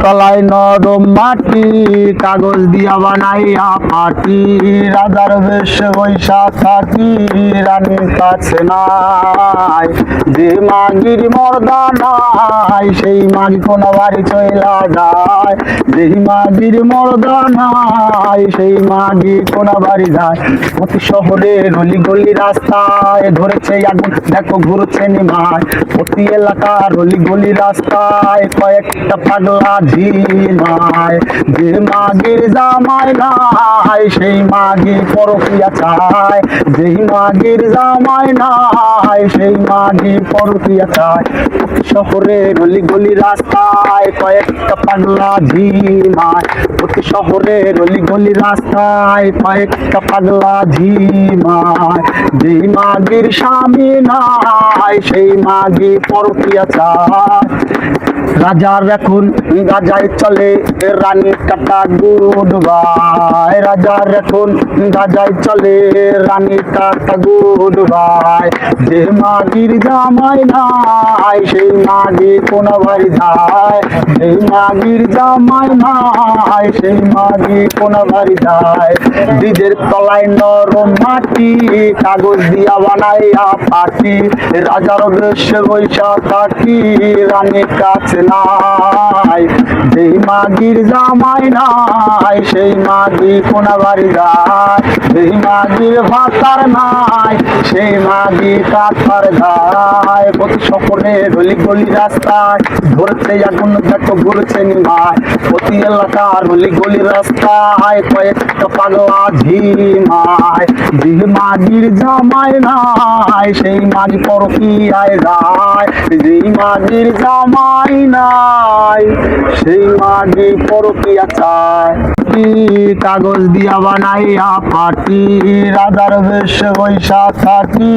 তলায় নরম মাটি কাগজ দিয়া বানাইয়া পাটি রাজার বেশ বৈশা থাকি রানীর কাছে নাই যে মাগির মর্দা নাই সেই মাগি কোন বাড়ি চইলা যায় যেই মাগির মর্দা নাই সেই মাগি কোন বাড়ি যায় প্রতি শহরে গলি গলি রাস্তায় ধরেছে আগুন দেখো ঘুরছে নিমায় প্রতি এলাকা গলি গলি রাস্তায় কয়েকটা পাগলা ঝিমায় যে মাগির জামাই নাই সেই মাগি পরকিয়া চায় যেই মাগির জামাই নাই সেই মাগি পরকিয়া চায় প্রতি শহরে গলি গলি রাস্তায় কয়েকটা পাগলা ঝিমায় প্রতি শহরে গলি গলি রাস্তায় কয়েকটা পাগলা ঝিমায় যেই মাগির স্বামী নাই সেই মাগি পরকিয়া চায় রাজার এখন গাজায় চলে রানী কাটা গুড ভাই রাজার এখন গাজায় চলে রানী কাটা গুড ভাই যে মাগির জামাই নাই সেই মাগি কোন বাড়ি যায় সেই মাগির জামাই নাই সেই মাগি কোন বাড়ি যায় ব্রিজের তলায় নরম মাটি কাগজ দিয়া বানাইয়া পাটি রাজার বেশে বৈশা থাকি রানীর কাছে নাই যেই মাগির জামাই নাই সেই মাগি কোন বাড়ি যায় যেই মাগির ভাতার নাই সেই মাগি কাঠার যায় প্রতি শহরে গলি গলি রাস্তায় ধরছে আগুন দেখো ঘুরছে নিমায় প্রতি এলাকার গলি গলি রাস্তায় কয়েকটা পাগলা ঝিমায় যে মাগির জামাই নাই সেই মাগি পরকিয়ায় যায় যেই মাগির জামাই নাই সেই মাগি পরকিয়া চায় কাগজ দিয়া বানাইয়া পাটি রাজার বেশ বৈশা থাকি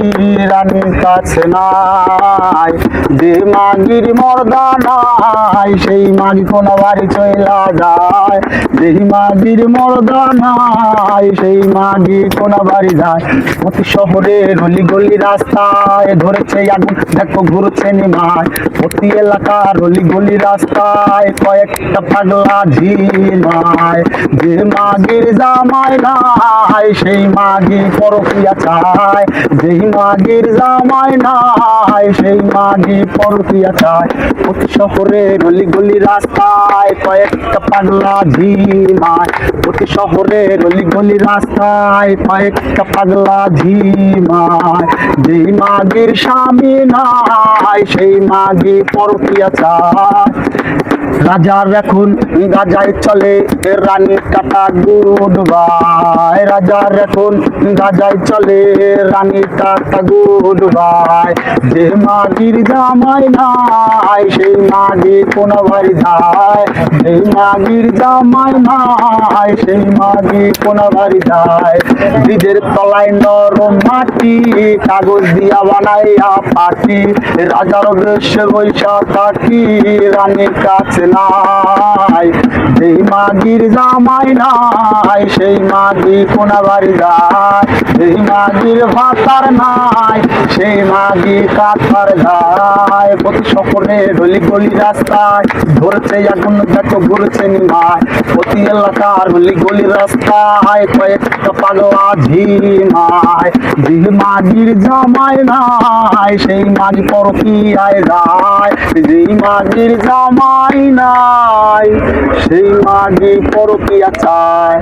রানীর কাছে নাই যে মাগির মর্দা নাই সেই মাগি কোন বাড়ি চইলা যায় যেই মাগির মর্দা নাই সেই মাগি কোন বাড়ি যায় প্রতি শহরে গলি গলি রাস্তায় ধরেছে আগুন দেখো ঘুরছে নিমায় প্রতি এলাকার গলি গলি রাস্তায় কয়েকটা পাগলা ঝিমায় যে মাগির জামাই নাই সেই মাগি পরকিয়া চায় যেই মাগির জামাই নাই সেই মাগি পরকিয়া চায় প্রতি শহরে গলি গলি রাস্তায় কয়েকটা পাগলা ঝিমায় প্রতি শহরে গলি গলি রাস্তায় কয়েকটা পাগলা ঝিমায় যেই মাগির স্বামী নাই সেই মাগি পরকিয়া চায় রাজার এখন গাজায় চলে রানী কাটা গুড ভাই রাজার এখন গাজায় চলে রানী কাটা গুড ভাই যে মাগির জামাই নাই সেই মাগি কোন বাড়ি যায় যেই মাগির জামাই নাই সেই মাগি কোন বাড়ি যায় ব্রিজের তলায় নরম মাটি কাগজ দিয়া বানাইয়া পাটি রাজার বেশে বৈশা থাকি রানীর কাছে নাই যেই মাগির জামাই নাই সেই মাগি কোন বাড়ি যায় যেই মাগির ভাতার নাই সেই মাগি কাঠার যায় প্রতি শহরে গলি গলি রাস্তায় ধরছে আগুন দেখো ঘুরছে নিমায় প্রতি এলাকার গলি গলি রাস্তায় কয়েকটা পাগলা ঝিমায় যে মাগির জামাই নাই সেই মাগি পরকিয়ায় যায় যেই মাগির জামাই নাই সেই মাগি পরকিয়া চায়।